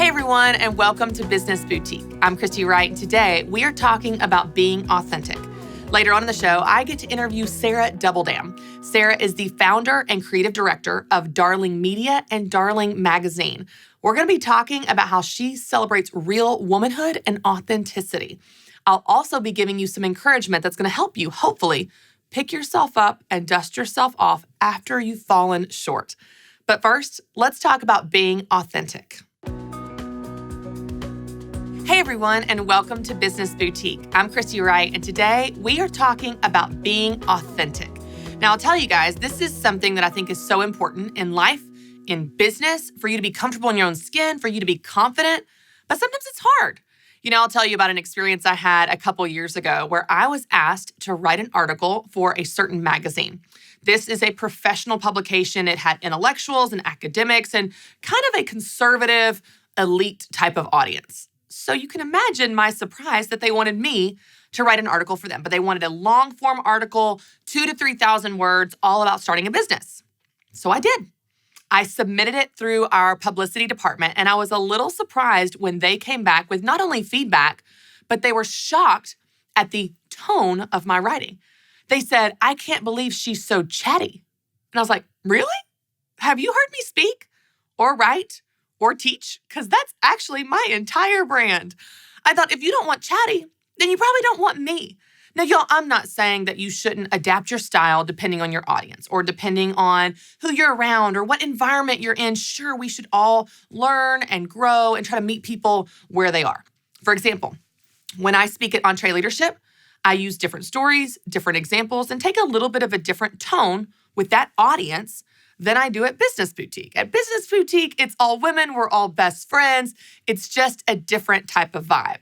Hey everyone, and welcome to Business Boutique. I'm Christy Wright, and today we are talking about being authentic. Later on in the show, I get to interview Sara Doubledam. Sara is the founder and creative director of Darling Media and Darling Magazine. We're going to be talking about how she celebrates real womanhood and authenticity. I'll also be giving you some encouragement that's going to help you, hopefully, pick yourself up and dust yourself off after you've fallen short. But first, let's talk about being authentic. Hey everyone, and welcome to Business Boutique. I'm Christy Wright, and today we are talking about being authentic. Now, I'll tell you guys, this is something that I think is so important in life, in business, for you to be comfortable in your own skin, for you to be confident, but sometimes it's hard. I'll tell you about an experience I had a couple years ago where I was asked to write an article for a certain magazine. This is a professional publication. It had intellectuals and academics and kind of a conservative, elite type of audience. So you can imagine my surprise that they wanted me to write an article for them, but they wanted a long-form article, 2,000 to 3,000 words, all about starting a business. So I did. I submitted it through our publicity department, and I was a little surprised when they came back with not only feedback, but they were shocked at the tone of my writing. They said, "I can't believe she's so chatty." And I was like, "Really? Have you heard me speak or write or teach? Because that's actually my entire brand." I thought, if you don't want chatty, then you probably don't want me. Now, y'all, I'm not saying that you shouldn't adapt your style depending on your audience or depending on who you're around or what environment you're in. Sure, we should all learn and grow and try to meet people where they are. For example, when I speak at Entree Leadership, I use different stories, different examples, and take a little bit of a different tone with that audience than I do at Business Boutique. At Business Boutique, it's all women, we're all best friends. It's just a different type of vibe.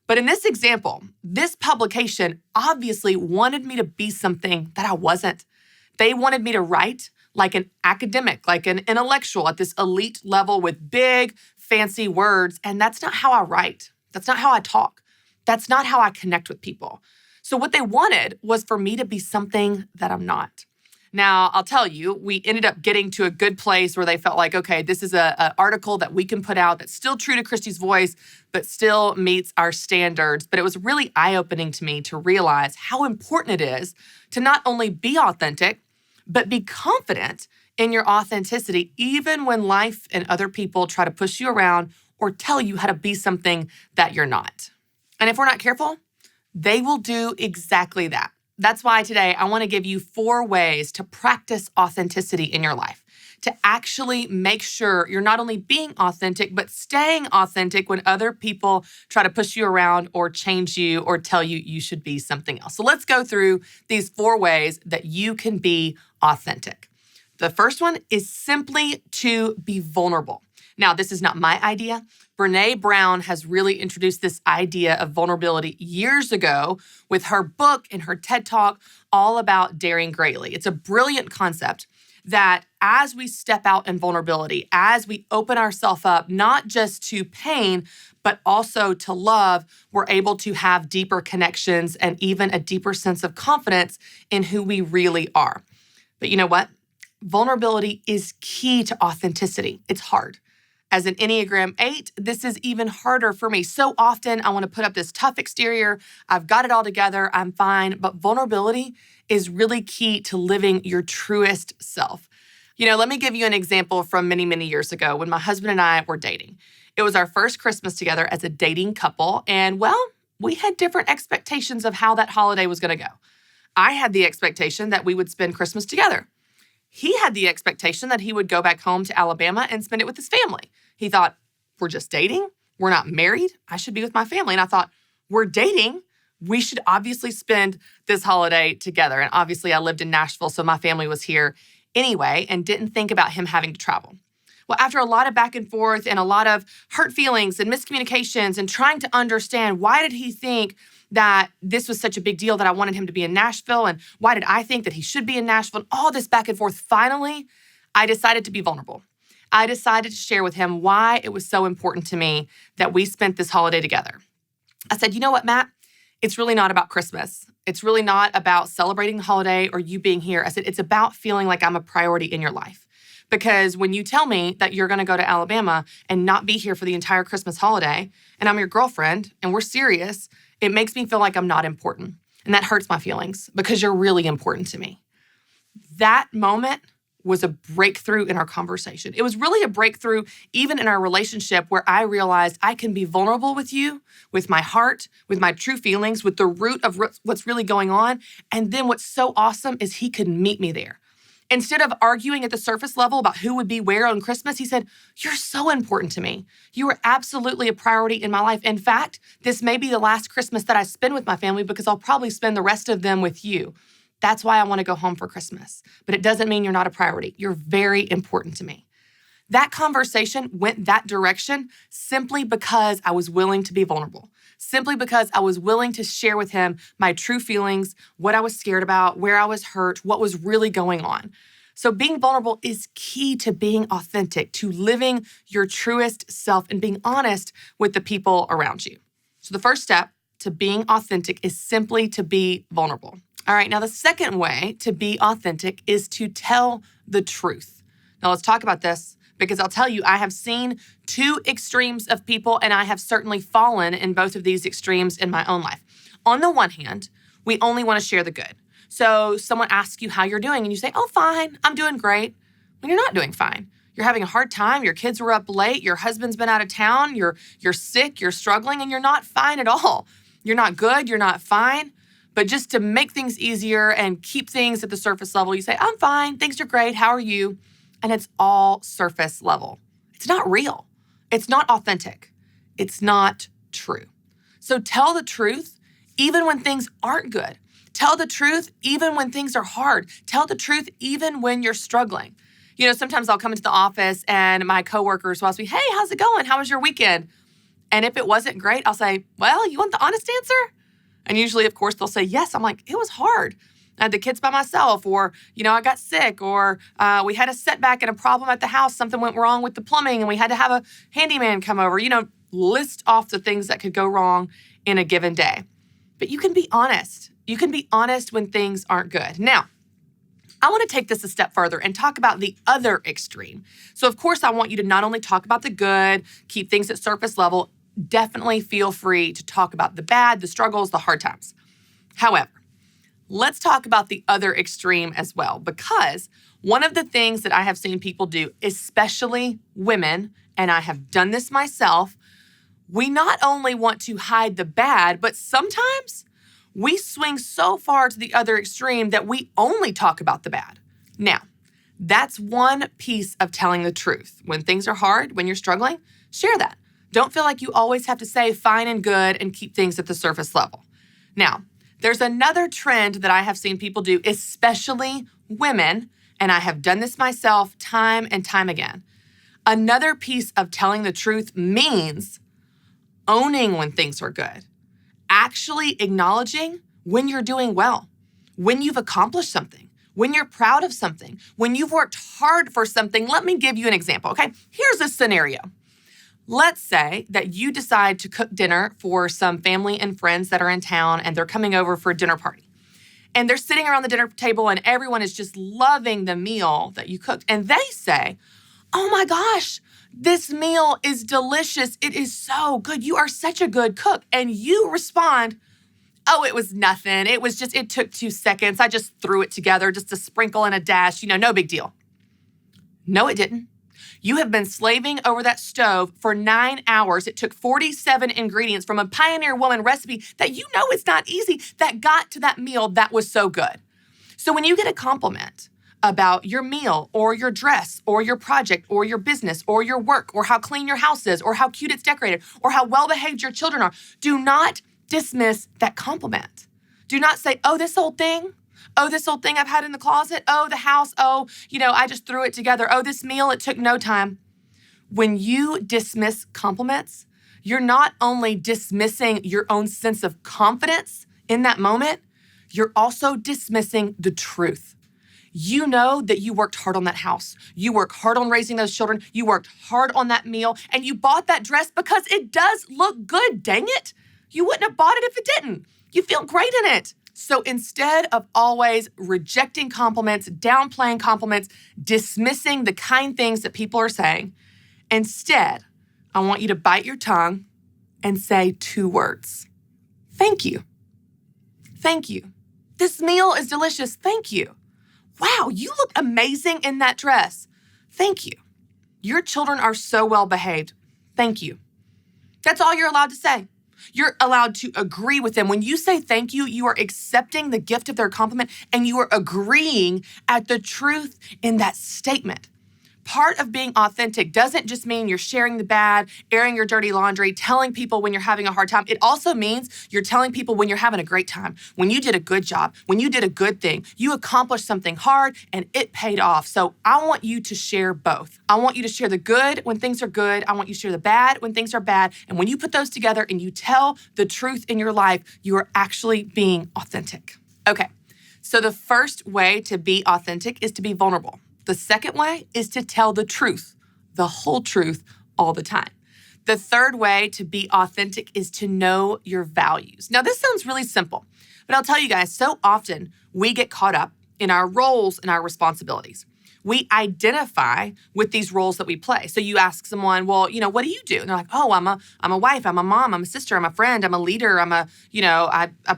But in this example, this publication obviously wanted me to be something that I wasn't. They wanted me to write like an academic, like an intellectual at this elite level with big, fancy words. And that's not how I write. That's not how I talk. That's not how I connect with people. So what they wanted was for me to be something that I'm not. Now, I'll tell you, we ended up getting to a good place where they felt like, okay, this is an article that we can put out that's still true to Christy's voice, but still meets our standards. But it was really eye-opening to me to realize how important it is to not only be authentic, but be confident in your authenticity, even when life and other people try to push you around or tell you how to be something that you're not. And if we're not careful, they will do exactly that. That's why today I want to give you 4 ways to practice authenticity in your life, to actually make sure you're not only being authentic, but staying authentic when other people try to push you around or change you or tell you you should be something else. So let's go through these 4 ways that you can be authentic. The first one is simply to be vulnerable. Now, this is not my idea. Brené Brown has really introduced this idea of vulnerability years ago with her book and her TED Talk all about daring greatly. It's a brilliant concept that as we step out in vulnerability, as we open ourselves up, not just to pain, but also to love, we're able to have deeper connections and even a deeper sense of confidence in who we really are. But you know what? Vulnerability is key to authenticity. It's hard. As an Enneagram 8, this is even harder for me. So often I want to put up this tough exterior. I've got it all together. I'm fine. But vulnerability is really key to living your truest self. Let me give you an example from many, many years ago when my husband and I were dating. It was our first Christmas together as a dating couple. And we had different expectations of how that holiday was going to go. I had the expectation that we would spend Christmas together. He had the expectation that he would go back home to Alabama and spend it with his family. He thought, we're just dating. We're not married. I should be with my family. And I thought, we're dating. We should obviously spend this holiday together. And obviously I lived in Nashville, so my family was here anyway and didn't think about him having to travel. Well, after a lot of back and forth and a lot of hurt feelings and miscommunications and trying to understand why did he think that this was such a big deal that I wanted him to be in Nashville, and why did I think that he should be in Nashville, and all this back and forth, finally, I decided to be vulnerable. I decided to share with him why it was so important to me that we spent this holiday together. I said, you know what, Matt? It's really not about Christmas. It's really not about celebrating the holiday or you being here. I said, it's about feeling like I'm a priority in your life. Because when you tell me that you're going to go to Alabama and not be here for the entire Christmas holiday, and I'm your girlfriend and we're serious, it makes me feel like I'm not important. And that hurts my feelings because you're really important to me. That moment was a breakthrough in our conversation. It was really a breakthrough even in our relationship where I realized I can be vulnerable with you, with my heart, with my true feelings, with the root of what's really going on. And then what's so awesome is he could meet me there. Instead of arguing at the surface level about who would be where on Christmas, he said, "You're so important to me. You are absolutely a priority in my life. In fact, this may be the last Christmas that I spend with my family because I'll probably spend the rest of them with you. That's why I want to go home for Christmas. But it doesn't mean you're not a priority. You're very important to me." That conversation went that direction simply because I was willing to be vulnerable, simply because I was willing to share with him my true feelings, what I was scared about, where I was hurt, what was really going on. So being vulnerable is key to being authentic, to living your truest self and being honest with the people around you. So the first step to being authentic is simply to be vulnerable. All right, now the second way to be authentic is to tell the truth. Now let's talk about this because I'll tell you, I have seen two extremes of people and I have certainly fallen in both of these extremes in my own life. On the one hand, we only want to share the good. So someone asks you how you're doing and you say, "Oh, fine, I'm doing great," when you're not doing fine. You're having a hard time, your kids were up late, your husband's been out of town, you're sick, you're struggling, and you're not fine at all. You're not good, you're not fine. But just to make things easier and keep things at the surface level, you say, "I'm fine, things are great, how are you?" And it's all surface level. It's not real. It's not authentic. It's not true. So tell the truth even when things aren't good. Tell the truth even when things are hard. Tell the truth even when you're struggling. You know, sometimes I'll come into the office and my coworkers will ask me, "Hey, how's it going? How was your weekend?" And if it wasn't great, I'll say, "Well, you want the honest answer?" And usually, of course, they'll say, "Yes." I'm like, "It was hard. I had the kids by myself," or, I got sick, or we had a setback and a problem at the house. Something went wrong with the plumbing and we had to have a handyman come over. List off the things that could go wrong in a given day. But you can be honest. You can be honest when things aren't good. Now, I want to take this a step further and talk about the other extreme. So, of course, I want you to not only talk about the good, keep things at surface level, definitely feel free to talk about the bad, the struggles, the hard times. However, let's talk about the other extreme as well, because one of the things that I have seen people do, especially women, and I have done this myself, we not only want to hide the bad, but sometimes we swing so far to the other extreme that we only talk about the bad. Now, that's one piece of telling the truth. When things are hard, when you're struggling, share that. Don't feel like you always have to say fine and good and keep things at the surface level. Now, there's another trend that I have seen people do, especially women, and I have done this myself time and time again. Another piece of telling the truth means owning when things are good, actually acknowledging when you're doing well, when you've accomplished something, when you're proud of something, when you've worked hard for something. Let me give you an example, okay? Here's a scenario. Let's say that you decide to cook dinner for some family and friends that are in town and they're coming over for a dinner party. And they're sitting around the dinner table and everyone is just loving the meal that you cooked. And they say, "Oh my gosh, this meal is delicious. It is so good. You are such a good cook." And you respond, "Oh, it was nothing. It took 2 seconds. I just threw it together, just a sprinkle and a dash, no big deal." No, it didn't. You have been slaving over that stove for 9 hours. It took 47 ingredients from a Pioneer Woman recipe that you know is not easy that got to that meal that was so good. So when you get a compliment about your meal or your dress or your project or your business or your work or how clean your house is or how cute it's decorated or how well-behaved your children are, do not dismiss that compliment. Do not say, "Oh, this old thing. Oh, this old thing I've had in the closet. Oh, the house. Oh, I just threw it together. Oh, this meal, it took no time." When you dismiss compliments, you're not only dismissing your own sense of confidence in that moment, you're also dismissing the truth. You know that you worked hard on that house. You worked hard on raising those children. You worked hard on that meal, and you bought that dress because it does look good, dang it. You wouldn't have bought it if it didn't. You feel great in it. So instead of always rejecting compliments, downplaying compliments, dismissing the kind things that people are saying, instead, I want you to bite your tongue and say 2 words. Thank you. Thank you. This meal is delicious. Thank you. Wow, you look amazing in that dress. Thank you. Your children are so well behaved. Thank you. That's all you're allowed to say. You're allowed to agree with them. When you say thank you, you are accepting the gift of their compliment and you are agreeing at the truth in that statement. Part of being authentic doesn't just mean you're sharing the bad, airing your dirty laundry, telling people when you're having a hard time. It also means you're telling people when you're having a great time, when you did a good job, when you did a good thing, you accomplished something hard and it paid off. So I want you to share both. I want you to share the good when things are good. I want you to share the bad when things are bad. And when you put those together and you tell the truth in your life, you are actually being authentic. Okay, so the first way to be authentic is to be vulnerable. The second way is to tell the truth, the whole truth, all the time. The third way to be authentic is to know your values. Now, this sounds really simple, but I'll tell you guys, so often we get caught up in our roles and our responsibilities. We identify with these roles that we play. So you ask someone, well, what do you do? And they're like, oh, I'm a wife, I'm a mom, I'm a sister, I'm a friend, I'm a leader, I'm a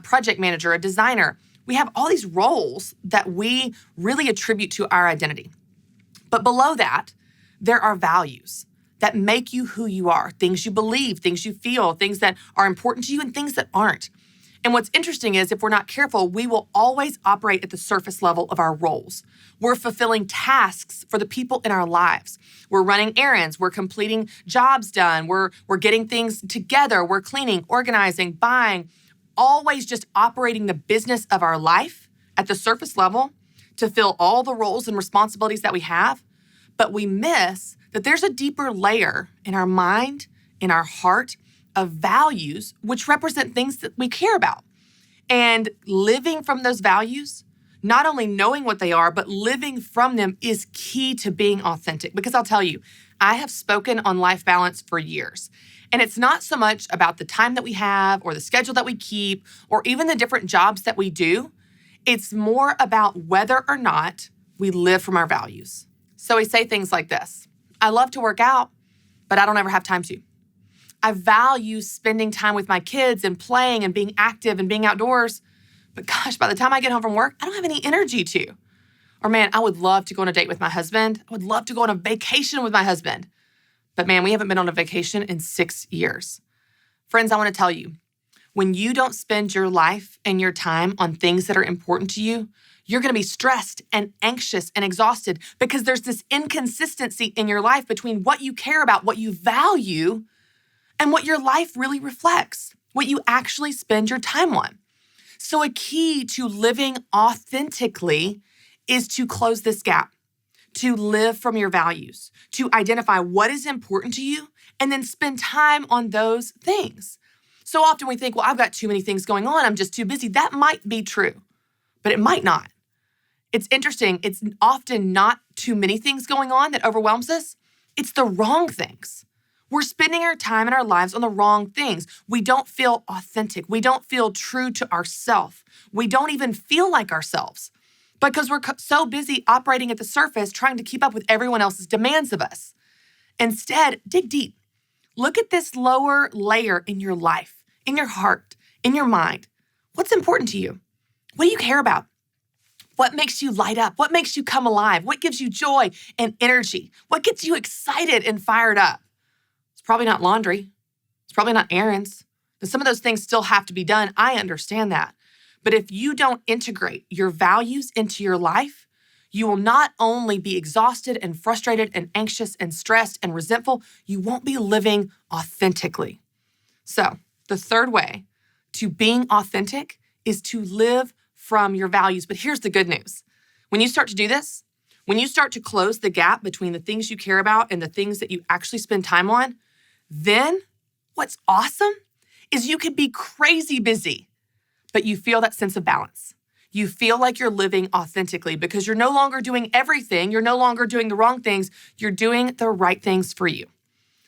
project manager, a designer. We have all these roles that we really attribute to our identity. But below that, there are values that make you who you are, things you believe, things you feel, things that are important to you and things that aren't. And what's interesting is if we're not careful, we will always operate at the surface level of our roles. We're fulfilling tasks for the people in our lives. We're running errands. We're completing jobs done. We're getting things together. We're cleaning, organizing, buying, always just operating the business of our life at the surface level to fill all the roles and responsibilities that we have. But we miss that there's a deeper layer in our mind, in our heart of values, which represent things that we care about. And living from those values, not only knowing what they are, but living from them is key to being authentic. Because I'll tell you, I have spoken on life balance for years. And it's not so much about the time that we have or the schedule that we keep or even the different jobs that we do. It's more about whether or not we live from our values. So we say things like this: I love to work out, but I don't ever have time to. I value spending time with my kids and playing and being active and being outdoors. But gosh, by the time I get home from work, I don't have any energy to. Or man, I would love to go on a date with my husband. I would love to go on a vacation with my husband. But man, we haven't been on a vacation in 6 years. Friends, I want to tell you, when you don't spend your life and your time on things that are important to you, you're going to be stressed and anxious and exhausted because there's this inconsistency in your life between what you care about, what you value, and what your life really reflects, what you actually spend your time on. So a key to living authentically is to close this gap, to live from your values, to identify what is important to you, and then spend time on those things. So often we think, well, I've got too many things going on. I'm just too busy. That might be true, but it might not. It's interesting. It's often not too many things going on that overwhelms us. It's the wrong things. We're spending our time and our lives on the wrong things. We don't feel authentic. We don't feel true to ourselves. We don't even feel like ourselves because we're so busy operating at the surface, trying to keep up with everyone else's demands of us. Instead, dig deep. Look at this lower layer in your life, in your heart, in your mind. What's important to you? What do you care about? What makes you light up? What makes you come alive? What gives you joy and energy? What gets you excited and fired up? It's probably not laundry. It's probably not errands. And some of those things still have to be done. I understand that. But if you don't integrate your values into your life, you will not only be exhausted and frustrated and anxious and stressed and resentful, you won't be living authentically. So the third way to being authentic is to live from your values. But here's the good news. When you start to do this, when you start to close the gap between the things you care about and the things that you actually spend time on, then what's awesome is you can be crazy busy, but you feel that sense of balance. You feel like you're living authentically because you're no longer doing everything. You're no longer doing the wrong things. You're doing the right things for you.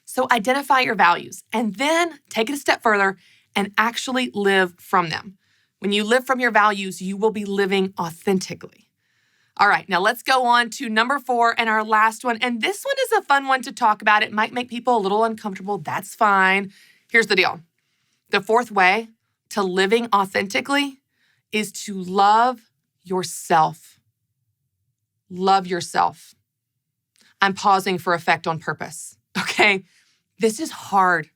So identify your values and then take it a step further and actually live from them. When you live from your values, you will be living authentically. All right, now let's go on to number 4 and our last one. And this one is a fun one to talk about. It might make people a little uncomfortable. That's fine. Here's the deal. The 4th way to living authentically is to love yourself. Love yourself. I'm pausing for effect on purpose, okay? This is hard.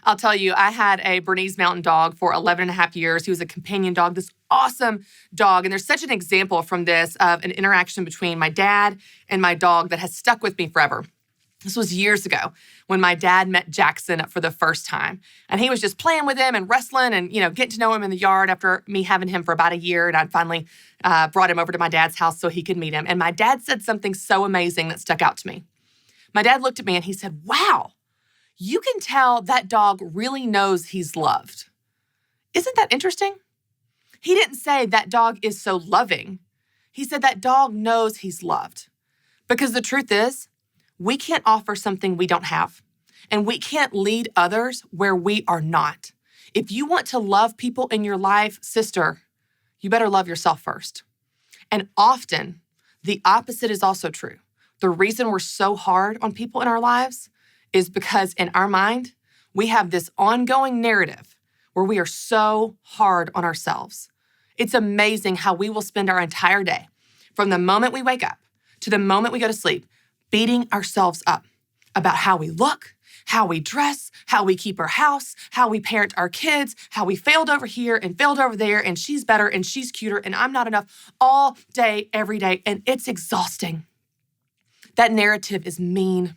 I'll tell you, I had a Bernese Mountain Dog for 11 and a half years. He was a companion dog, this awesome dog. And there's such an example from this of an interaction between my dad and my dog that has stuck with me forever. This was years ago when my dad met Jackson for the first time. And he was just playing with him and wrestling and, getting to know him in the yard after me having him for about a year. And I finally brought him over to my dad's house so he could meet him. And my dad said something so amazing that stuck out to me. My dad looked at me and he said, "Wow, you can tell that dog really knows he's loved." Isn't that interesting? He didn't say that dog is so loving. He said that dog knows he's loved. Because the truth is, we can't offer something we don't have. And we can't lead others where we are not. If you want to love people in your life, sister, you better love yourself first. And often, the opposite is also true. The reason we're so hard on people in our lives is because in our mind, we have this ongoing narrative where we are so hard on ourselves. It's amazing how we will spend our entire day, from the moment we wake up to the moment we go to sleep, beating ourselves up about how we look, how we dress, how we keep our house, how we parent our kids, how we failed over here and failed over there, and she's better and she's cuter and I'm not enough, all day, every day, and it's exhausting. That narrative is mean.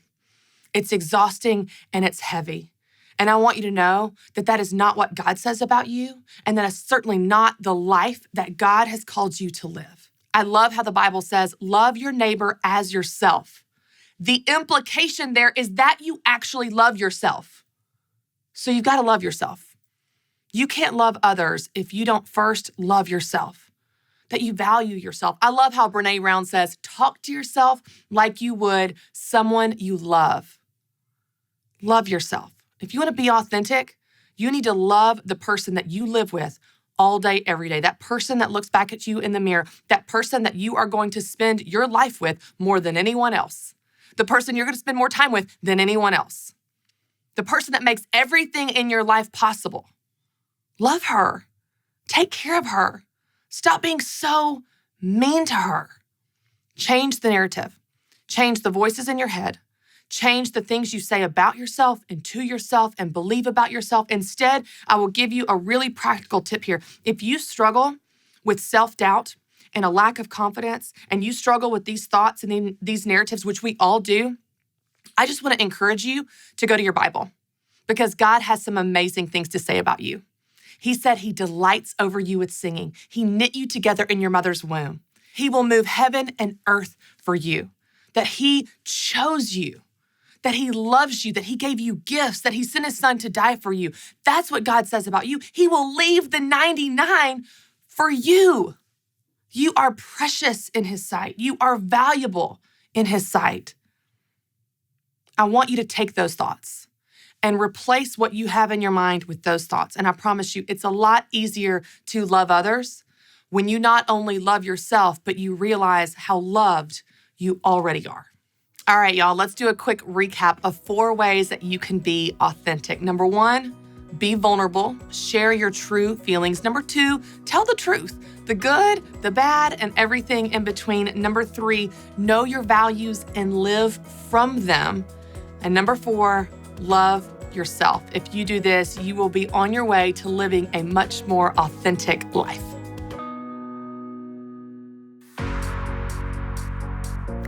It's exhausting and it's heavy. And I want you to know that that is not what God says about you, and that is certainly not the life that God has called you to live. I love how the Bible says, love your neighbor as yourself. The implication there is that you actually love yourself. So you've got to love yourself. You can't love others if you don't first love yourself, that you value yourself. I love how Brené Brown says, talk to yourself like you would someone you love. Love yourself. If you want to be authentic, you need to love the person that you live with all day, every day. That person that looks back at you in the mirror, that person that you are going to spend your life with more than anyone else. The person you're going to spend more time with than anyone else. The person that makes everything in your life possible. Love her. Take care of her. Stop being so mean to her. Change the narrative. Change the voices in your head. Change the things you say about yourself and to yourself and believe about yourself. Instead, I will give you a really practical tip here. If you struggle with self-doubt and a lack of confidence, and you struggle with these thoughts and these narratives, which we all do, I just want to encourage you to go to your Bible, because God has some amazing things to say about you. He said he delights over you with singing. He knit you together in your mother's womb. He will move heaven and earth for you, that he chose you, that he loves you, that he gave you gifts, that he sent his son to die for you. That's what God says about you. He will leave the 99 for you. You are precious in his sight. You are valuable in his sight. I want you to take those thoughts and replace what you have in your mind with those thoughts. And I promise you, it's a lot easier to love others when you not only love yourself, but you realize how loved you already are. All right, y'all, let's do a quick recap of 4 ways that you can be authentic. Number 1, be vulnerable, share your true feelings. Number 2, tell the truth, the good, the bad, and everything in between. Number 3, know your values and live from them. And number 4, love yourself. If you do this, you will be on your way to living a much more authentic life.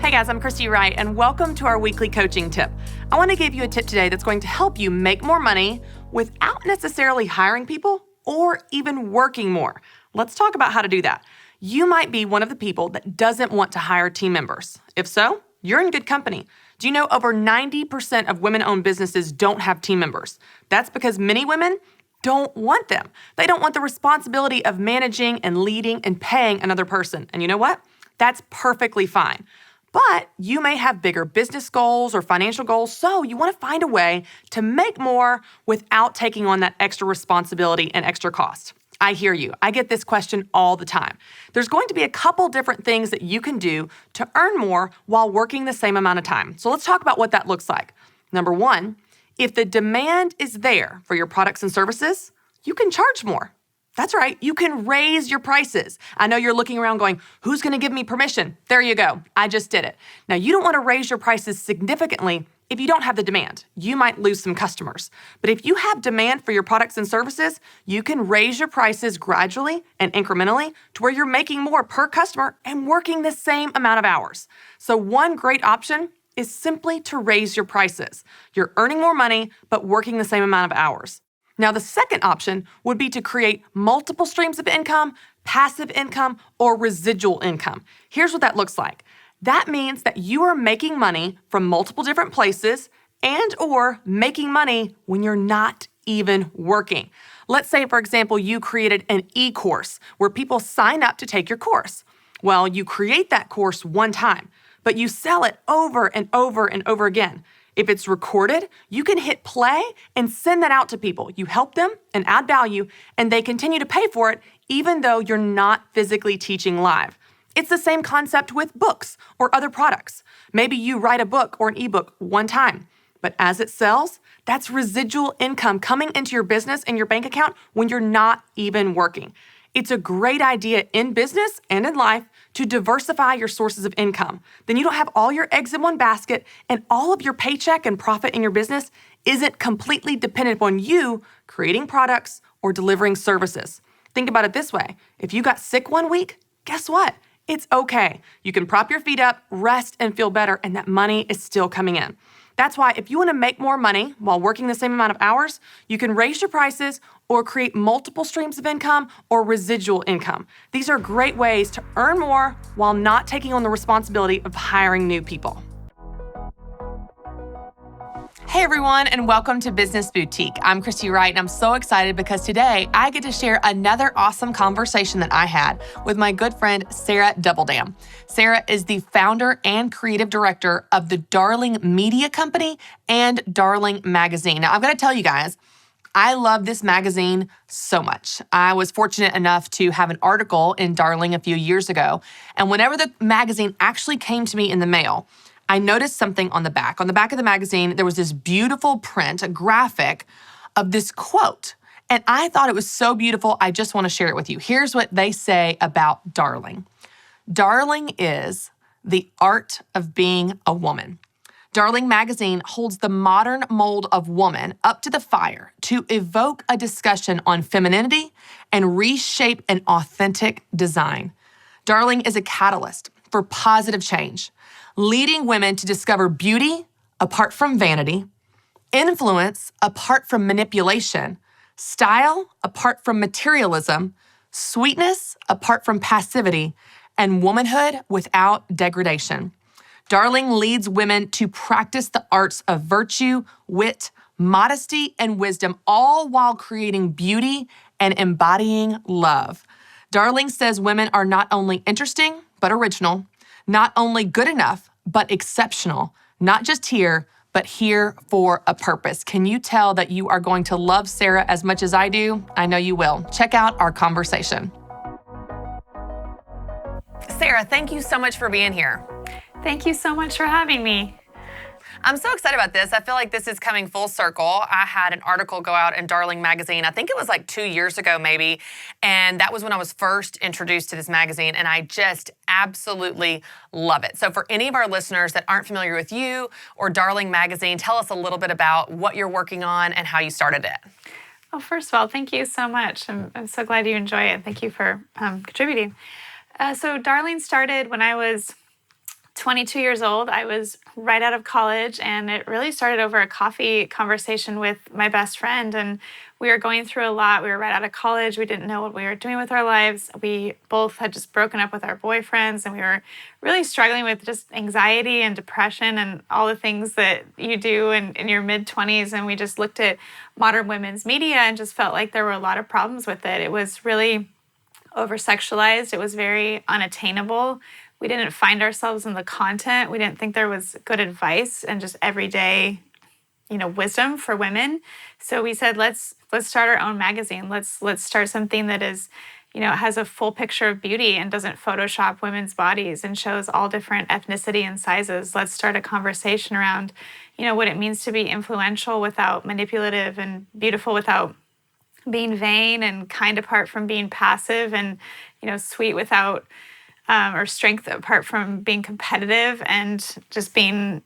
Hey guys, I'm Christy Wright, and welcome to our weekly coaching tip. I want to give you a tip today that's going to help you make more money without necessarily hiring people or even working more. Let's talk about how to do that. You might be one of the people that doesn't want to hire team members. If so, you're in good company. Do you know over 90% of women-owned businesses don't have team members? That's because many women don't want them. They don't want the responsibility of managing and leading and paying another person. And you know what? That's perfectly fine. But you may have bigger business goals or financial goals, so you want to find a way to make more without taking on that extra responsibility and extra cost. I hear you. I get this question all the time. There's going to be a couple different things that you can do to earn more while working the same amount of time. So let's talk about what that looks like. Number one, if the demand is there for your products and services, you can charge more. That's right. You can raise your prices. I know you're looking around going, who's going to give me permission? There you go. I just did it. Now, you don't want to raise your prices significantly if you don't have the demand. You might lose some customers. But if you have demand for your products and services, you can raise your prices gradually and incrementally to where you're making more per customer and working the same amount of hours. So one great option is simply to raise your prices. You're earning more money, but working the same amount of hours. Now, the second option would be to create multiple streams of income, passive income, or residual income. Here's what that looks like. That means that you are making money from multiple different places and or making money when you're not even working. Let's say, for example, you created an e-course where people sign up to take your course. Well, you create that course one time, but you sell it over and over and over again. If it's recorded, you can hit play and send that out to people. You help them and add value, and they continue to pay for it even though you're not physically teaching live. It's the same concept with books or other products. Maybe you write a book or an ebook one time, but as it sells, that's residual income coming into your business and your bank account when you're not even working. It's a great idea in business and in life to diversify your sources of income. Then you don't have all your eggs in one basket, and all of your paycheck and profit in your business isn't completely dependent upon you creating products or delivering services. Think about it this way. If you got sick one week, guess what? It's okay. You can prop your feet up, rest, and feel better, and that money is still coming in. That's why if you want to make more money while working the same amount of hours, you can raise your prices or create multiple streams of income or residual income. These are great ways to earn more while not taking on the responsibility of hiring new people. Hey everyone, and welcome to Business Boutique. I'm Christy Wright, and I'm so excited because today I get to share another awesome conversation that I had with my good friend, Sara Doubledam. Sara is the founder and creative director of the Darling Media Company and Darling Magazine. Now, I've got to tell you guys, I love this magazine so much. I was fortunate enough to have an article in Darling a few years ago, and whenever the magazine actually came to me in the mail, I noticed something on the back. On the back of the magazine, there was this beautiful print, a graphic of this quote. And I thought it was so beautiful, I just want to share it with you. Here's what they say about Darling. Darling is the art of being a woman. Darling Magazine holds the modern mold of woman up to the fire to evoke a discussion on femininity and reshape an authentic design. Darling is a catalyst for positive change, leading women to discover beauty apart from vanity, influence apart from manipulation, style apart from materialism, sweetness apart from passivity, and womanhood without degradation. Darling leads women to practice the arts of virtue, wit, modesty, and wisdom, all while creating beauty and embodying love. Darling says women are not only interesting, but original, not only good enough, but exceptional, not just here, but here for a purpose. Can you tell that you are going to love Sara as much as I do? I know you will. Check out our conversation. Sara, thank you so much for being here. Thank you so much for having me. I'm so excited about this. I feel like this is coming full circle. I had an article go out in Darling Magazine. I think it was like 2 years ago maybe. And that was when I was first introduced to this magazine. And I just absolutely love it. So for any of our listeners that aren't familiar with you or Darling Magazine, tell us a little bit about what you're working on and how you started it. Well, first of all, thank you so much. I'm so glad you enjoy it. Thank you for contributing. So Darling started when I was 22 years old. I was right out of college, and it really started over a coffee conversation with my best friend. And we were going through a lot. We were right out of college. We didn't know what we were doing with our lives. We both had just broken up with our boyfriends, and we were really struggling with just anxiety and depression and all the things that you do in your mid-20s. And we just looked at modern women's media and just felt like there were a lot of problems with it. It was really over-sexualized. It was very unattainable. We didn't find ourselves in the content. We didn't think there was good advice and just everyday wisdom for women. So we said, let's start our own magazine. Let's start something that is, has a full picture of beauty and doesn't Photoshop women's bodies and shows all different ethnicity and sizes. Let's start a conversation around, what it means to be influential without manipulative, and beautiful without being vain, and kind apart from being passive, and, sweet without, or strength apart from being competitive, and just being,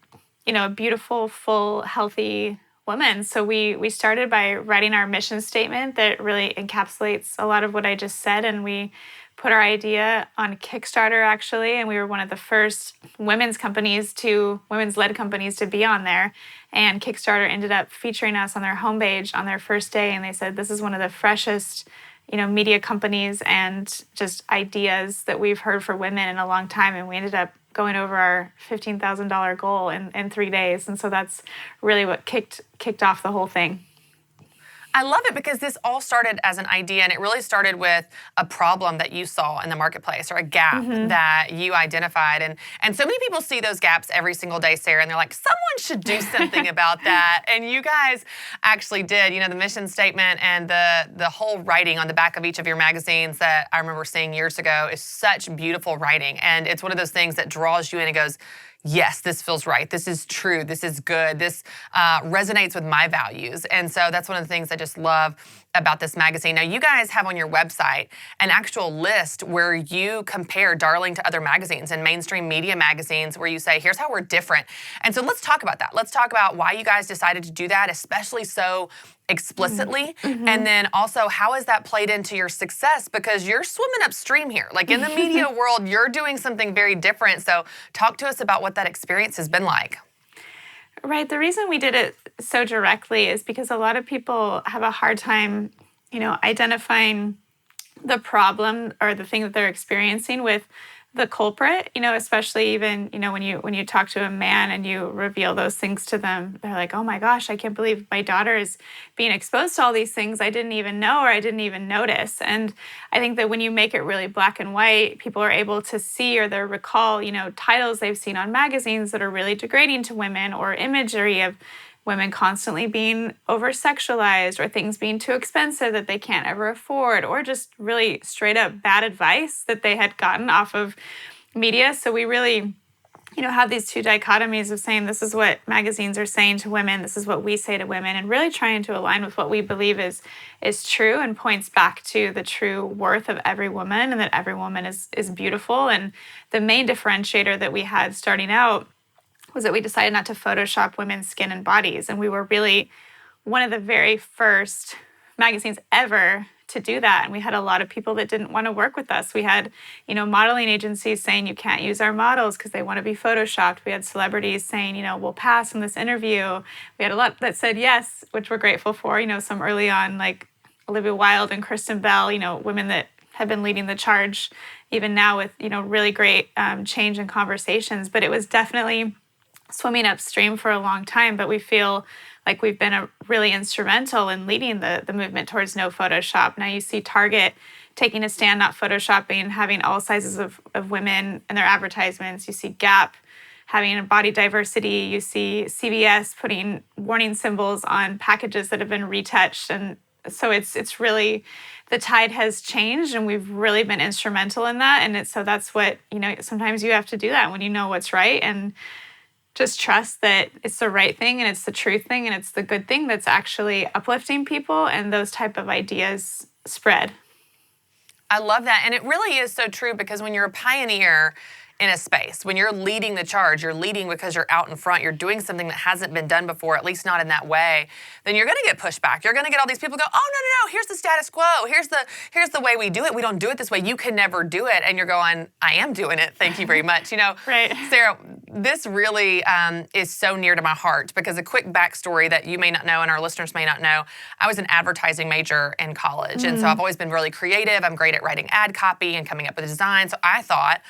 a beautiful, full, healthy woman. So we started by writing our mission statement that really encapsulates a lot of what I just said, and we put our idea on Kickstarter, actually, and we were one of the first women's led companies to be on there. And Kickstarter ended up featuring us on their homepage on their first day, and they said, this is one of the freshest media companies and just ideas that we've heard for women in a long time. And we ended up going over our $15,000 goal in 3 days. And so that's really what kicked off the whole thing. I love it because this all started as an idea, and it really started with a problem that you saw in the marketplace, or a gap that you identified. And so many people see those gaps every single day, Sara, and they're like, someone should do something about that. And you guys actually did. The mission statement and the whole writing on the back of each of your magazines that I remember seeing years ago is such beautiful writing. And it's one of those things that draws you in and goes, yes, this feels right. This is true. This is good. This resonates with my values. And so that's one of the things I just love about this magazine. Now, you guys have on your website an actual list where you compare Darling to other magazines and mainstream media magazines, where you say, here's how we're different. And so let's talk about that. Let's talk about why you guys decided to do that, especially so explicitly. And then also, how has that played into your success? Because you're swimming upstream here. Like, in the media world, you're doing something very different. So talk to us about what that experience has been like. Right. The reason we did it so directly is because a lot of people have a hard time, identifying the problem or the thing that they're experiencing with the culprit, especially even, when you talk to a man and you reveal those things to them, they're like, oh my gosh, I can't believe my daughter is being exposed to all these things I didn't even know, or I didn't even notice. And I think that when you make it really black and white, people are able to see, or they recall, titles they've seen on magazines that are really degrading to women, or imagery of women constantly being over-sexualized, or things being too expensive that they can't ever afford, or just really straight up bad advice that they had gotten off of media. So we really, have these two dichotomies of saying, this is what magazines are saying to women, this is what we say to women, and really trying to align with what we believe is true, and points back to the true worth of every woman, and that every woman is beautiful. And the main differentiator that we had starting out was that we decided not to Photoshop women's skin and bodies. And we were really one of the very first magazines ever to do that. And we had a lot of people that didn't want to work with us. We had, modeling agencies saying, you can't use our models because they want to be Photoshopped. We had celebrities saying, we'll pass on this interview. We had a lot that said yes, which we're grateful for. Some early on, like Olivia Wilde and Kristen Bell, women that have been leading the charge even now with, really great change in conversations. But it was definitely swimming upstream for a long time, but we feel like we've been really instrumental in leading the movement towards no Photoshop. Now you see Target taking a stand, not Photoshopping, having all sizes of women in their advertisements. You see Gap having body diversity. You see CVS putting warning symbols on packages that have been retouched. And so it's really, the tide has changed, and we've really been instrumental in that. And so that's what, sometimes you have to do that when you know what's right, and just trust that it's the right thing, and it's the truth thing, and it's the good thing that's actually uplifting people, and those type of ideas spread. I love that. And it really is so true, because when you're a pioneer in a space, when you're leading the charge, you're leading because you're out in front, you're doing something that hasn't been done before, at least not in that way, then you're going to get pushback. You're going to get all these people go, oh, no, here's the status quo. Here's the way we do it. We don't do it this way. You can never do it. And you're going, I am doing it. Thank you very much. Right. Sara, this really is so near to my heart, because a quick backstory that you may not know and our listeners may not know, I was an advertising major in college. And so I've always been really creative. I'm great at writing ad copy and coming up with a design. So I thought,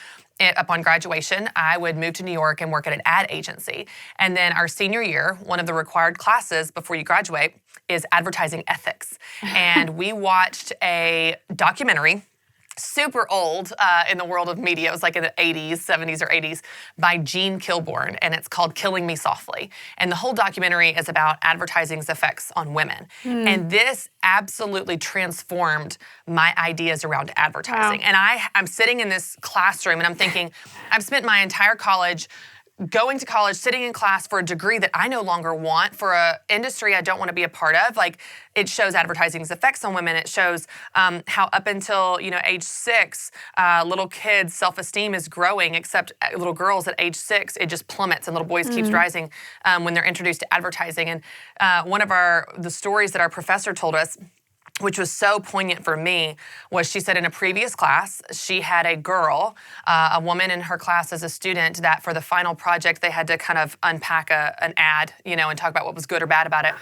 upon graduation, I would move to New York and work at an ad agency. And then our senior year, one of the required classes before you graduate is advertising ethics. And we watched a documentary super old in the world of media. It was like in the 80s, 70s or 80s by Gene Kilborn, and it's called Killing Me Softly. And the whole documentary is about advertising's effects on women. And this absolutely transformed my ideas around advertising. Wow. And I'm sitting in this classroom and I'm thinking, I've spent my entire college going to college, sitting in class for a degree that I no longer want, for an industry I don't want to be a part of. Like, it shows advertising's effects on women. It shows how up until, age 6, little kids' self-esteem is growing, except little girls at age 6, it just plummets, and little boys keeps rising when they're introduced to advertising. And one of the stories that our professor told us, which was so poignant for me, was she said in a previous class, she had a girl, a woman in her class as a student, that for the final project, they had to kind of unpack an ad, and talk about what was good or bad about it.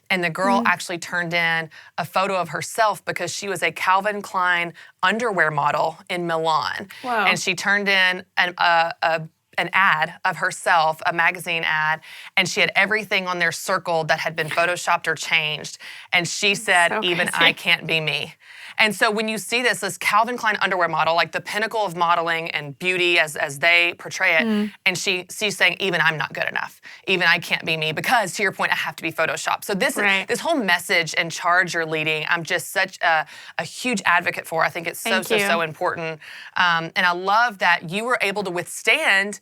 And the girl actually turned in a photo of herself because she was a Calvin Klein underwear model in Milan. Wow. And she turned in an ad of herself, a magazine ad, and she had everything on there circled that had been photoshopped or changed. And she said, So even crazy. I can't be me. And so when you see this Calvin Klein underwear model, like the pinnacle of modeling and beauty as they portray it, and she's saying, even I'm not good enough. Even I can't be me because, to your point, I have to be photoshopped. So this whole message and charge you're leading, I'm just such a huge advocate for. I think it's so important. And I love that you were able to withstand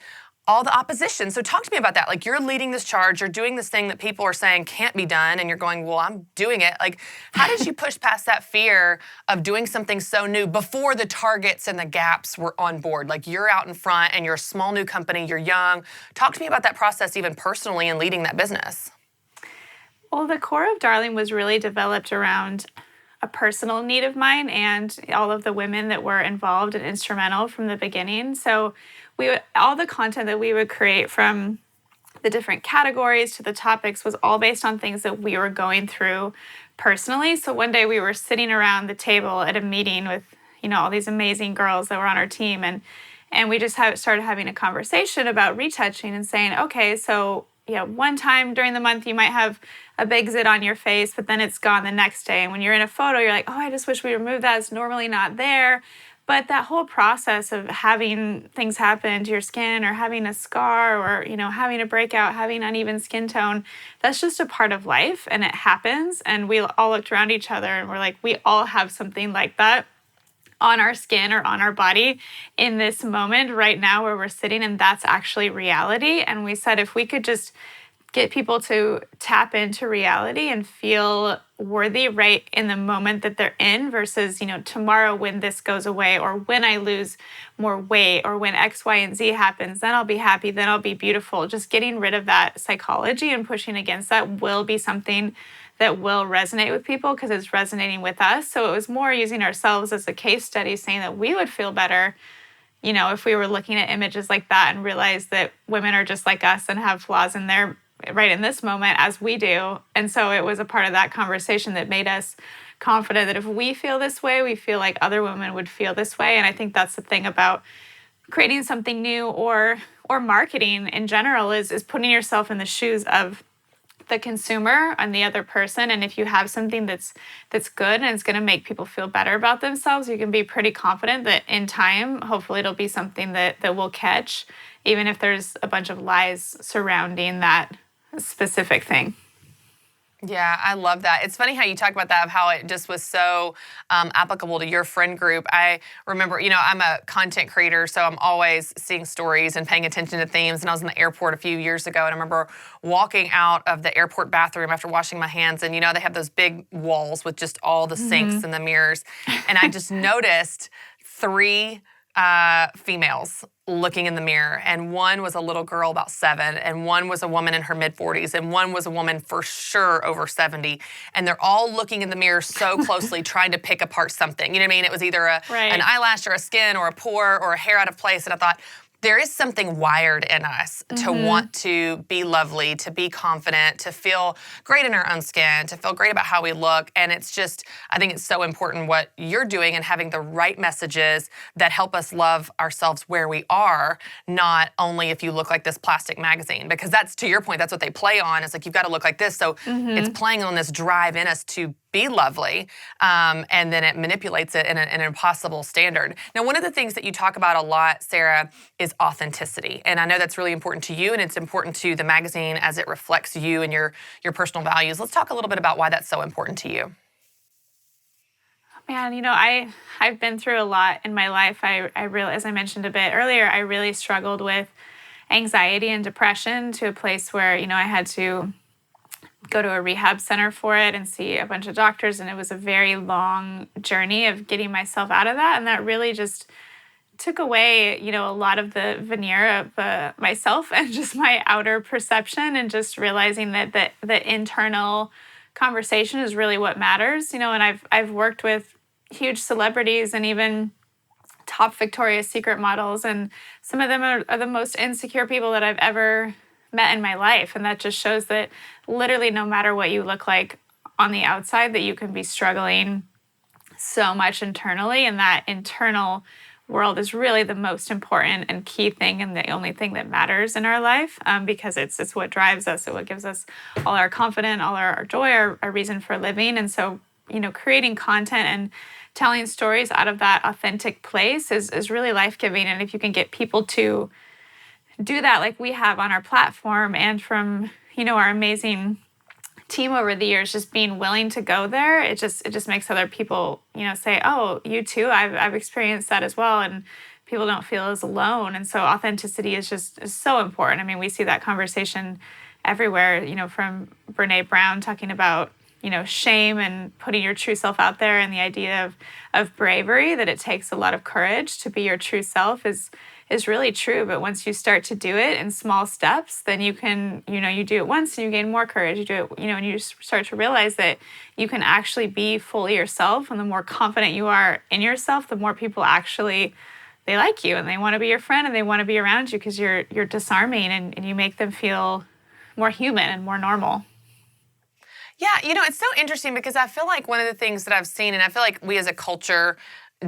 all the opposition. So talk to me about that. Like, you're leading this charge, you're doing this thing that people are saying can't be done, and you're going, well, I'm doing it. Like, how did you push past that fear of doing something so new before the Targets and the Gaps were on board? Like, you're out in front and you're a small new company, you're young. Talk to me about that process even personally in leading that business. Well, the core of Darling was really developed around a personal need of mine and all of the women that were involved and instrumental from the beginning. So all the content that we would create, from the different categories to the topics, was all based on things that we were going through personally. So one day we were sitting around the table at a meeting with, all these amazing girls that were on our team, and we just started having a conversation about retouching and saying, okay, so one time during the month you might have a big zit on your face, but then it's gone the next day. And when you're in a photo, you're like, oh, I just wish we removed that. It's normally not there. But that whole process of having things happen to your skin, or having a scar, or, having a breakout, having uneven skin tone, that's just a part of life, and it happens. And we all looked around each other and we're like, we all have something like that on our skin or on our body in this moment right now where we're sitting, and that's actually reality. And we said, if we could just get people to tap into reality and feel worthy right in the moment that they're in, versus, tomorrow when this goes away, or when I lose more weight, or when X, Y, and Z happens, then I'll be happy, then I'll be beautiful. Just getting rid of that psychology and pushing against that will be something that will resonate with people because it's resonating with us. So it was more using ourselves as a case study, saying that we would feel better, if we were looking at images like that and realize that women are just like us and have flaws in their right in this moment as we do. And so it was a part of that conversation that made us confident that if we feel this way, we feel like other women would feel this way. And I think that's the thing about creating something new or marketing in general is putting yourself in the shoes of the consumer and the other person. And if you have something that's good and it's going to make people feel better about themselves, you can be pretty confident that in time, hopefully it'll be something that will catch, even if there's a bunch of lies surrounding that specific thing. Yeah, I love that. It's funny how you talk about that, of how it just was so applicable to your friend group. I remember, I'm a content creator, so I'm always seeing stories and paying attention to themes. And I was in the airport a few years ago, and I remember walking out of the airport bathroom after washing my hands, and they have those big walls with just all the sinks and the mirrors. And I just noticed 3 females looking in the mirror, and one was a little girl about 7, and one was a woman in her mid-40s, and one was a woman for sure over 70, and they're all looking in the mirror so closely trying to pick apart something. You know what I mean? It was either an eyelash or a skin or a pore or a hair out of place, and I thought, there is something wired in us to want to be lovely, to be confident, to feel great in our own skin, to feel great about how we look. And it's just, I think it's so important what you're doing and having the right messages that help us love ourselves where we are, not only if you look like this plastic magazine. Because that's, to your point, that's what they play on. It's like, you've got to look like this. So it's playing on this drive in us to be lovely, and then it manipulates it in an impossible standard. Now, one of the things that you talk about a lot, Sara, is authenticity. And I know that's really important to you, and it's important to the magazine as it reflects you and your personal values. Let's talk a little bit about why that's so important to you. Man, I've been through a lot in my life. I really, as I mentioned a bit earlier, I really struggled with anxiety and depression to a place where, I had to go to a rehab center for it and see a bunch of doctors. And it was a very long journey of getting myself out of that. And that really just took away, a lot of the veneer of myself and just my outer perception, and just realizing that the internal conversation is really what matters. And I've worked with huge celebrities and even top Victoria's Secret models, and some of them are the most insecure people that I've ever met in my life. And that just shows that literally no matter what you look like on the outside, that you can be struggling so much internally, and that internal world is really the most important and key thing, and the only thing that matters in our life, because it's what drives us. It's what gives us all our confidence, all our joy, our reason for living. And so, creating content and telling stories out of that authentic place is really life-giving. And if you can get people to do that like we have on our platform, and from, our amazing team over the years, just being willing to go there, it just makes other people, say, oh, you too, I've experienced that as well. And people don't feel as alone. And so authenticity is so important. I mean, we see that conversation everywhere, from Brene Brown talking about, shame and putting your true self out there, and the idea of bravery, that it takes a lot of courage to be your true self is really true. But once you start to do it in small steps, then you can, you do it once and you gain more courage. You do it, and you start to realize that you can actually be fully yourself. And the more confident you are in yourself, the more people actually, they like you and they want to be your friend and they want to be around you, because you're disarming and you make them feel more human and more normal. Yeah, it's so interesting, because I feel like one of the things that I've seen, and I feel like we as a culture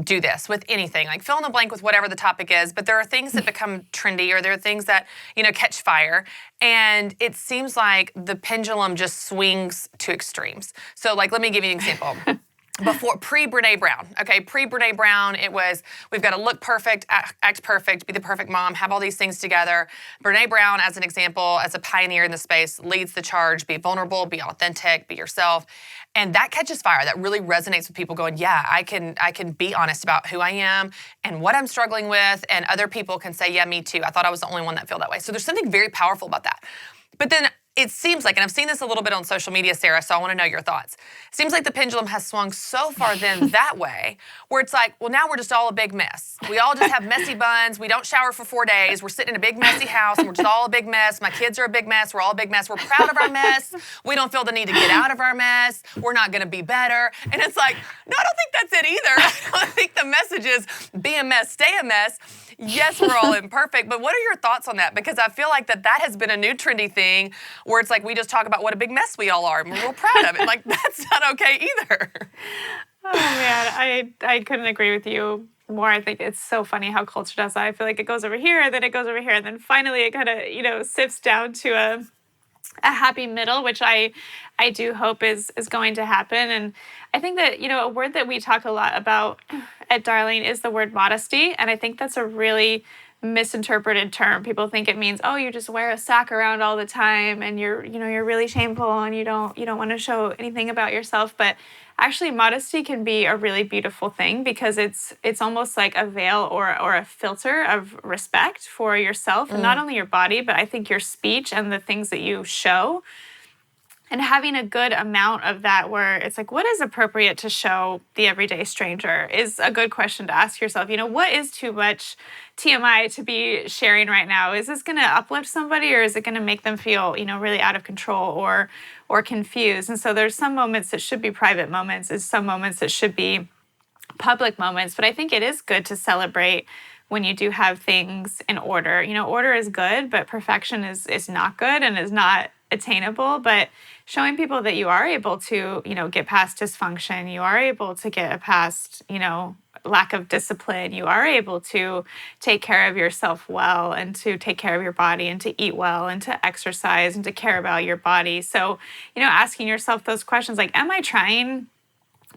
do this with anything, like fill in the blank with whatever the topic is, but there are things that become trendy, or there are things that, catch fire, and it seems like the pendulum just swings to extremes. So like, let me give you an example. Pre-Brene Brown, it was, we've got to look perfect, act perfect, be the perfect mom, have all these things together. Brene Brown, as an example, as a pioneer in the space, leads the charge, be vulnerable, be authentic, be yourself. And that catches fire. That really resonates with people going, yeah, I can be honest about who I am and what I'm struggling with, and other people can say, yeah, me too. I thought I was the only one that felt that way. So there's something very powerful about that. But then it seems like, and I've seen this a little bit on social media, Sara, so I want to know your thoughts. It seems like the pendulum has swung so far then that way, where it's like, well, now we're just all a big mess. We all just have messy buns. We don't shower for 4 days. We're sitting in a big messy house, and we're just all a big mess. My kids are a big mess. We're all a big mess. We're proud of our mess. We don't feel the need to get out of our mess. We're not going to be better. And it's like, no, I don't think that's it either. I don't think the message is be a mess, stay a mess. Yes, we're all imperfect, but what are your thoughts on that? Because I feel like that has been a new trendy thing, where it's like we just talk about what a big mess we all are, and we're real proud of it. Like, that's not okay either. Oh man, I couldn't agree with you more. I think it's so funny how culture does that. I feel like it goes over here, then it goes over here, and then finally it kind of, sifts down to a happy middle, which I do hope is going to happen. And I think that, a word that we talk a lot about at Darling is the word modesty. And I think that's a really misinterpreted term. People think it means, oh, you just wear a sack around all the time and you're really shameful and you don't want to show anything about yourself. But actually, modesty can be a really beautiful thing, because it's almost like a veil or a filter of respect for yourself, and not only your body, but I think your speech and the things that you show. And having a good amount of that, where it's like, what is appropriate to show the everyday stranger, is a good question to ask yourself. What is too much TMI to be sharing right now? Is this going to uplift somebody, or is it going to make them feel, really out of control or confused? And so there's some moments that should be private moments, and some moments that should be public moments. But I think it is good to celebrate when you do have things in order. Order is good, but perfection is not good and is not attainable. But showing people that you are able to, get past dysfunction, you are able to get past, lack of discipline, you are able to take care of yourself well, and to take care of your body, and to eat well, and to exercise, and to care about your body. So, asking yourself those questions like, am I trying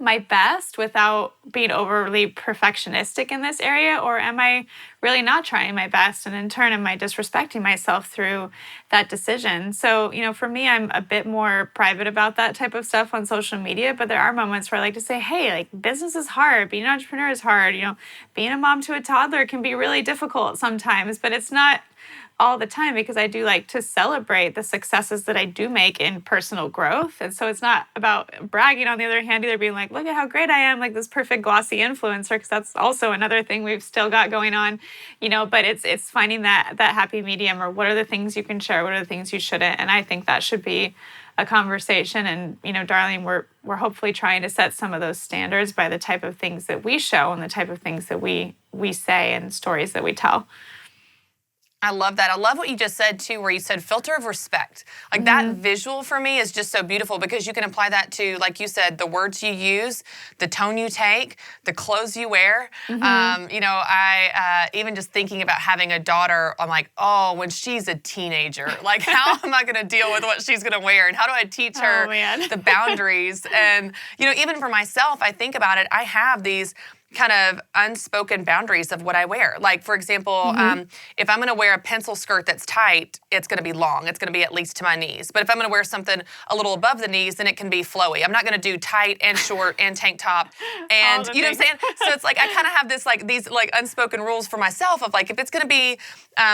my best without being overly perfectionistic in this area? Or am I really not trying my best? And in turn, am I disrespecting myself through that decision? So, for me, I'm a bit more private about that type of stuff on social media, but there are moments where I like to say, hey, like, business is hard, being an entrepreneur is hard, being a mom to a toddler can be really difficult sometimes, but it's not all the time, because I do like to celebrate the successes that I do make in personal growth. And so it's not about bragging, on the other hand, either, being like, look at how great I am, like this perfect glossy influencer, because that's also another thing we've still got going on, but it's finding that happy medium, or what are the things you can share, what are the things you shouldn't. And I think that should be a conversation. And, Darlene, we're hopefully trying to set some of those standards by the type of things that we show and the type of things that we say and stories that we tell. I love that. I love what you just said, too, where you said filter of respect. Like, that visual for me is just so beautiful, because you can apply that to, like you said, the words you use, the tone you take, the clothes you wear. I even just thinking about having a daughter, I'm like, oh, when she's a teenager, like, how am I going to deal with what she's going to wear? And how do I teach her the boundaries? And, even for myself, I think about it, I have these kind of unspoken boundaries of what I wear. Like, for example, if I'm going to wear a pencil skirt that's tight, it's going to be long. It's going to be at least to my knees. But if I'm going to wear something a little above the knees, then it can be flowy. I'm not going to do tight and short and tank top. And you know what I'm saying? So it's like I kind of have this these unspoken rules for myself of like, if it's going to be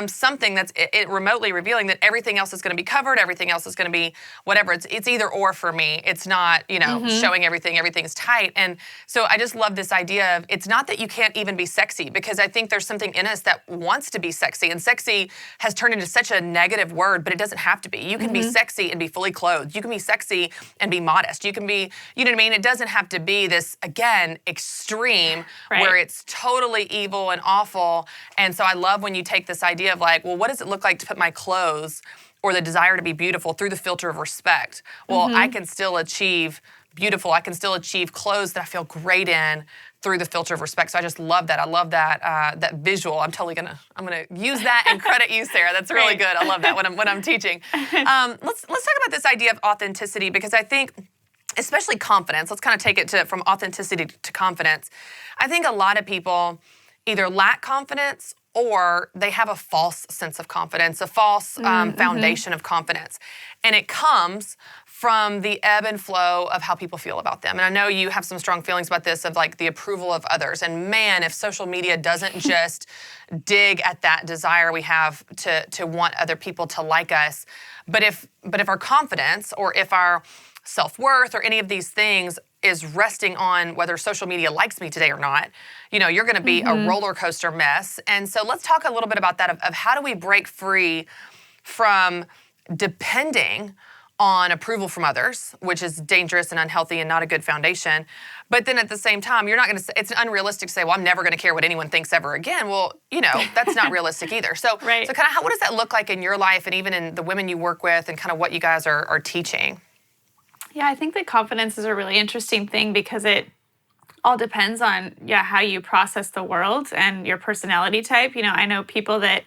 something that's remotely revealing, that everything else is going to be covered, everything else is going to be whatever. It's either or for me. It's not, showing everything. Everything's tight. And so I just love this idea of, it's not that you can't even be sexy, because I think there's something in us that wants to be sexy, and sexy has turned into such a negative word, but it doesn't have to be. You can be sexy and be fully clothed. You can be sexy and be modest. You can be, you know what I mean? It doesn't have to be this, again, extreme where it's totally evil and awful. And so I love when you take this idea of like, well, what does it look like to put my clothes or the desire to be beautiful through the filter of respect? Well, I can still achieve beautiful. I can still achieve clothes that I feel great in through the filter of respect. So I just love that. I love that that visual. I'm gonna use that and credit you, Sarah. That's really good. I love that when I'm teaching. Let's talk about this idea of authenticity, because I think, especially confidence. Let's kind of take it from authenticity to confidence. I think a lot of people either lack confidence or they have a false sense of confidence, a false foundation of confidence. And it comes from the ebb and flow of how people feel about them. And I know you have some strong feelings about this, of like the approval of others. And man, if social media doesn't just dig at that desire we have to want other people to like us, but if our confidence, or if our self-worth, or any of these things is resting on whether social media likes me today or not, you're going to be a roller coaster mess. And so let's talk a little bit about that, of how do we break free from depending on approval from others, which is dangerous and unhealthy and not a good foundation. But then at the same time, you're not going to say, it's unrealistic to say, well, I'm never going to care what anyone thinks ever again. Well, that's not realistic either. So, so kind of what does that look like in your life, and even in the women you work with, and kind of what you guys are teaching? Yeah, I think that confidence is a really interesting thing, because it all depends on how you process the world and your personality type. I know people that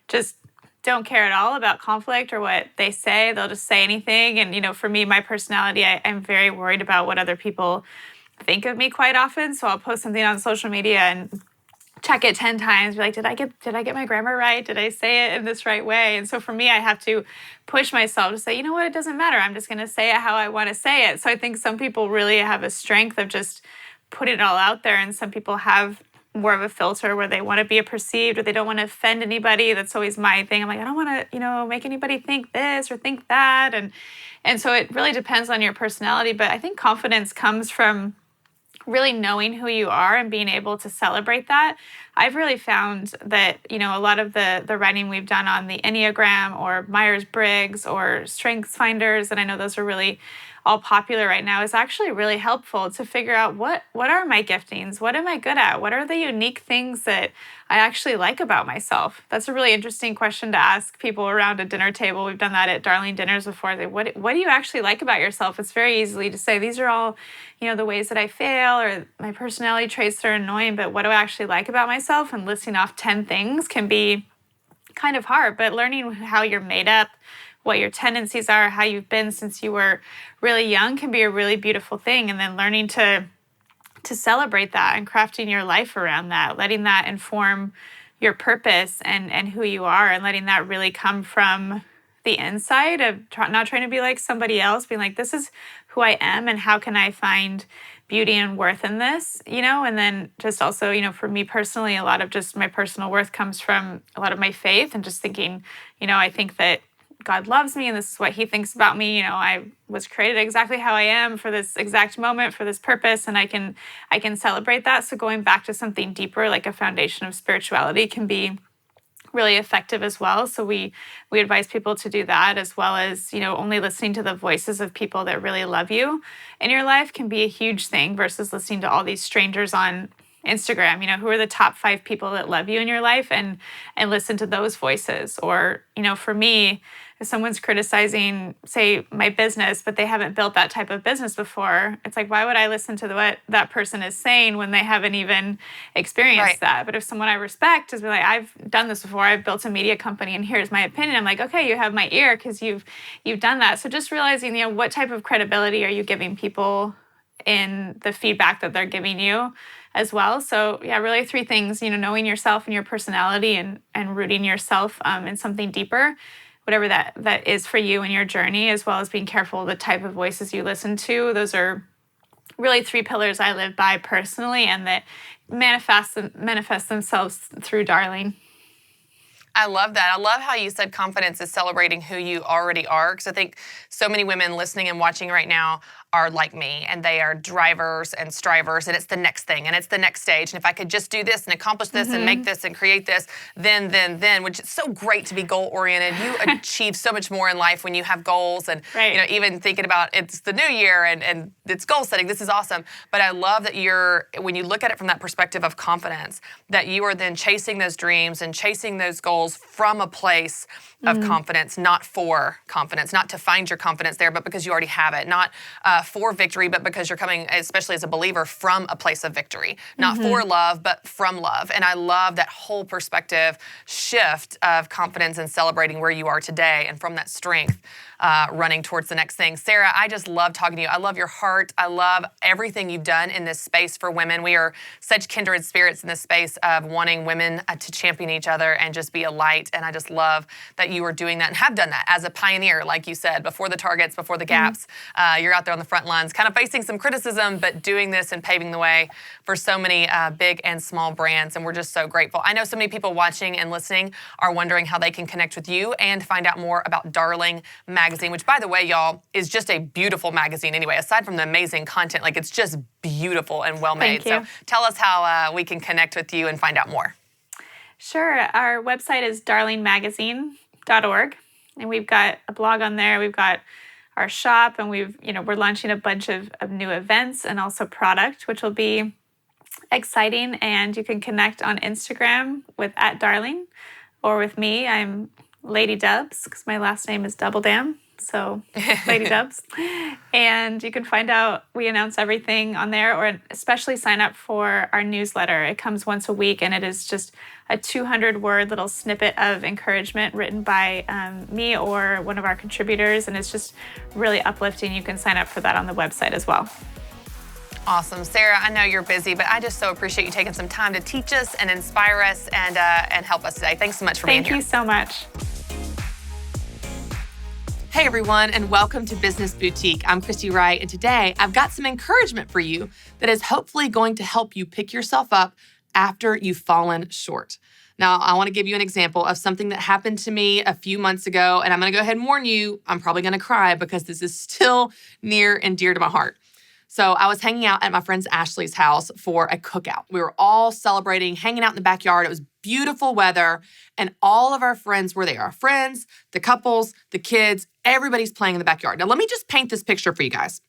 just don't care at all about conflict or what they say. They'll just say anything. And, for me, my personality, I'm very worried about what other people think of me quite often. So I'll post something on social media and check it 10 times, be like, did I get my grammar right? Did I say it in this right way? And so for me, I have to push myself to say, you know what, it doesn't matter. I'm just going to say it how I want to say it. So I think some people really have a strength of just putting it all out there. And some people have more of a filter where they want to be perceived, or they don't want to offend anybody. That's always my thing. I'm like, I don't want to, make anybody think this or think that. And so it really depends on your personality. But I think confidence comes from really knowing who you are and being able to celebrate that. I've really found that, a lot of the writing we've done on the Enneagram or Myers-Briggs or Strengths Finders, and I know those are really all popular right now, is actually really helpful to figure out what are my giftings? What am I good at? What are the unique things that I actually like about myself? That's a really interesting question to ask people around a dinner table. We've done that at Darling dinners before. What do you actually like about yourself? It's very easily to say, these are all, the ways that I fail or my personality traits that are annoying, but what do I actually like about myself? And listing off 10 things can be kind of hard, but learning how you're made up, what your tendencies are, how you've been since you were really young can be a really beautiful thing. And then learning to to celebrate that and crafting your life around that, letting that inform your purpose and who you are, and letting that really come from the inside of not trying to be like somebody else, being like, this is who I am and how can I find beauty and worth in this, and then just also, for me personally, a lot of just my personal worth comes from a lot of my faith and just thinking, I think that God loves me and this is what he thinks about me. I was created exactly how I am for this exact moment, for this purpose, and I can celebrate that. So going back to something deeper, like a foundation of spirituality, can be really effective as well. So we advise people to do that, as well as, only listening to the voices of people that really love you in your life can be a huge thing versus listening to all these strangers on Instagram. Who are the top 5 people that love you in your life, and listen to those voices. Or, for me, if someone's criticizing, say, my business, but they haven't built that type of business before, it's like, why would I listen to what that person is saying when they haven't even experienced that? But if someone I respect is like, I've done this before, I've built a media company, and here's my opinion, I'm like, okay, you have my ear because you've done that. So just realizing, what type of credibility are you giving people in the feedback that they're giving you as well. So yeah, really 3 things, knowing yourself and your personality, and rooting yourself in something deeper, whatever that is for you in your journey, as well as being careful of the type of voices you listen to. Those are really 3 pillars I live by personally, and that manifest themselves through Darling. I love that. I love how you said confidence is celebrating who you already are, because I think so many women listening and watching right now are like me, and they are drivers and strivers, and it's the next thing, and it's the next stage. And if I could just do this and accomplish this and make this and create this, then, which is so great to be goal-oriented. You achieve so much more in life when you have goals, and even thinking about it's the new year and it's goal setting. This is awesome. But I love that when you look at it from that perspective of confidence, that you are then chasing those dreams and chasing those goals from a place of confidence, not for confidence, not to find your confidence there, but because you already have it, not for victory, but because you're coming, especially as a believer, from a place of victory, not for love, but from love. And I love that whole perspective shift of confidence and celebrating where you are today, and from that strength, running towards the next thing. Sara, I just love talking to you. I love your heart. I love everything you've done in this space for women. We are such kindred spirits in this space of wanting women to champion each other and just be a light. And I just love that you are doing that and have done that as a pioneer, like you said, before the targets, before the gaps. You're out there on the front lines, kind of facing some criticism, but doing this and paving the way for so many big and small brands. And we're just so grateful. I know so many people watching and listening are wondering how they can connect with you and find out more about Darling Magazine, which, by the way, y'all, is just a beautiful magazine anyway. Aside from the amazing content, it's just beautiful and well made. So tell us how we can connect with you and find out more. Sure. Our website is darlingmagazine.org, and we've got a blog on there. We've got our shop, and we're launching a bunch of new events and also product, which will be exciting. And you can connect on Instagram with @Darling, or with me. I'm Lady Dubs, because my last name is Double Dam. So Lady Dubs. And you can find out, we announce everything on there, or especially sign up for our newsletter. It comes once a week, and it is just a 200-word little snippet of encouragement written by me or one of our contributors, and it's just really uplifting. You can sign up for that on the website as well. Awesome. Sara, I know you're busy, but I just so appreciate you taking some time to teach us and inspire us and help us today. Thanks so much for being here. Thank you so much. Hey everyone, and welcome to Business Boutique. I'm Christy Wright, and today I've got some encouragement for you that is hopefully going to help you pick yourself up after you've fallen short. Now, I want to give you an example of something that happened to me a few months ago, and I'm going to go ahead and warn you, I'm probably going to cry because this is still near and dear to my heart. So I was hanging out at my friend Ashley's house for a cookout. We were all celebrating, hanging out in the backyard. It was beautiful weather, and all of our friends were there. Our friends, the couples, the kids, everybody's playing in the backyard. Now, let me just paint this picture for you guys.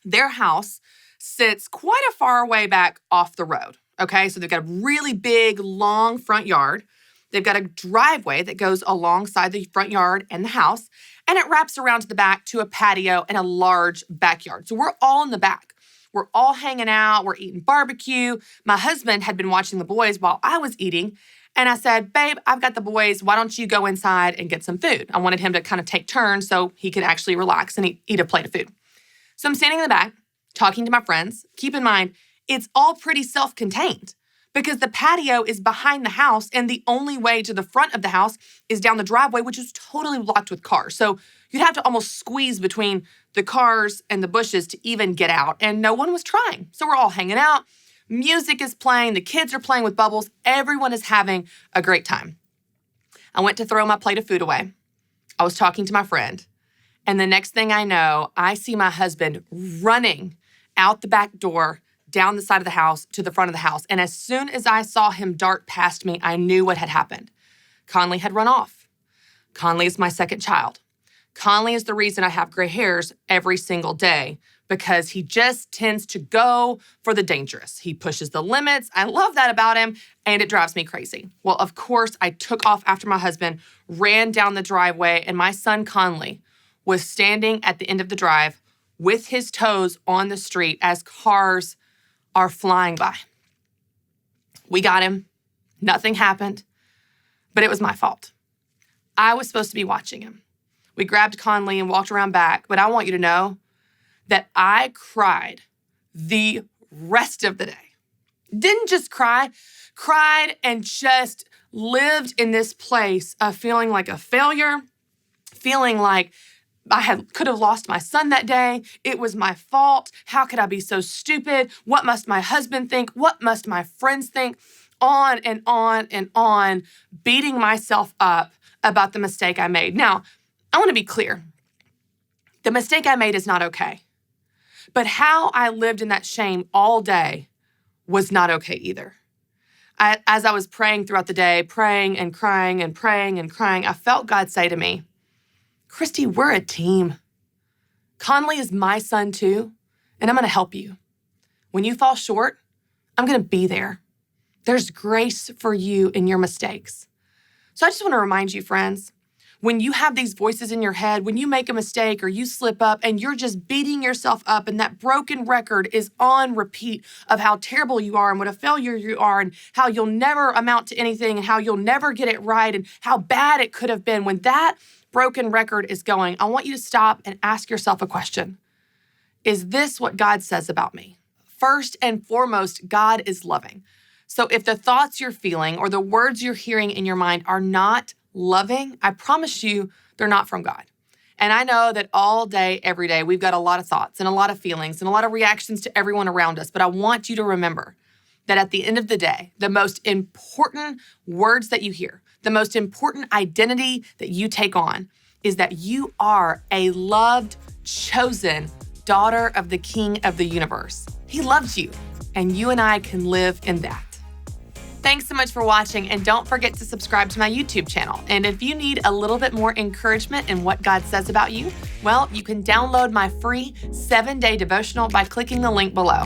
Their house sits quite a far way back off the road, okay? So they've got a really big, long front yard. They've got a driveway that goes alongside the front yard and the house, and it wraps around to the back to a patio and a large backyard. So we're all in the back. We're all hanging out. We're eating barbecue. My husband had been watching the boys while I was eating, and I said, babe, I've got the boys. Why don't you go inside and get some food? I wanted him to kind of take turns so he could actually relax and eat a plate of food. So I'm standing in the back talking to my friends. Keep in mind, it's all pretty self-contained because the patio is behind the house and the only way to the front of the house is down the driveway, which is totally blocked with cars. So you'd have to almost squeeze between the cars and the bushes to even get out. And no one was trying. So we're all hanging out. Music is playing. The kids are playing with bubbles. Everyone is having a great time. I went to throw my plate of food away. I was talking to my friend. And the next thing I know, I see my husband running out the back door, down the side of the house to the front of the house. And as soon as I saw him dart past me, I knew what had happened. Conley had run off. Conley is my second child. Conley is the reason I have gray hairs every single day because he just tends to go for the dangerous. He pushes the limits. I love that about him, and it drives me crazy. Well, of course, I took off after my husband, ran down the driveway, and my son Conley was standing at the end of the drive with his toes on the street as cars are flying by. We got him. Nothing happened, but it was my fault. I was supposed to be watching him. We grabbed Conley and walked around back, but I want you to know that I cried the rest of the day. Didn't just cry, cried and just lived in this place of feeling like a failure, feeling like could have lost my son that day. It was my fault. How could I be so stupid? What must my husband think? What must my friends think? On and on and on, beating myself up about the mistake I made. Now, I want to be clear. The mistake I made is not okay. But how I lived in that shame all day was not okay either. As I was praying throughout the day, praying and crying and praying and crying, I felt God say to me, Christy, we're a team. Conley is my son too, and I'm going to help you. When you fall short, I'm going to be there. There's grace for you in your mistakes. So I just want to remind you, friends, when you have these voices in your head, when you make a mistake or you slip up and you're just beating yourself up and that broken record is on repeat of how terrible you are and what a failure you are and how you'll never amount to anything and how you'll never get it right and how bad it could have been, when that broken record is going, I want you to stop and ask yourself a question. Is this what God says about me? First and foremost, God is loving. So if the thoughts you're feeling or the words you're hearing in your mind are not loving, I promise you they're not from God. And I know that all day, every day, we've got a lot of thoughts and a lot of feelings and a lot of reactions to everyone around us. But I want you to remember that at the end of the day, the most important words that you hear, the most important identity that you take on is that you are a loved, chosen daughter of the King of the universe. He loves you, and you and I can live in that. Thanks so much for watching, and don't forget to subscribe to my YouTube channel. And if you need a little bit more encouragement in what God says about you, well, you can download my free 7-day devotional by clicking the link below.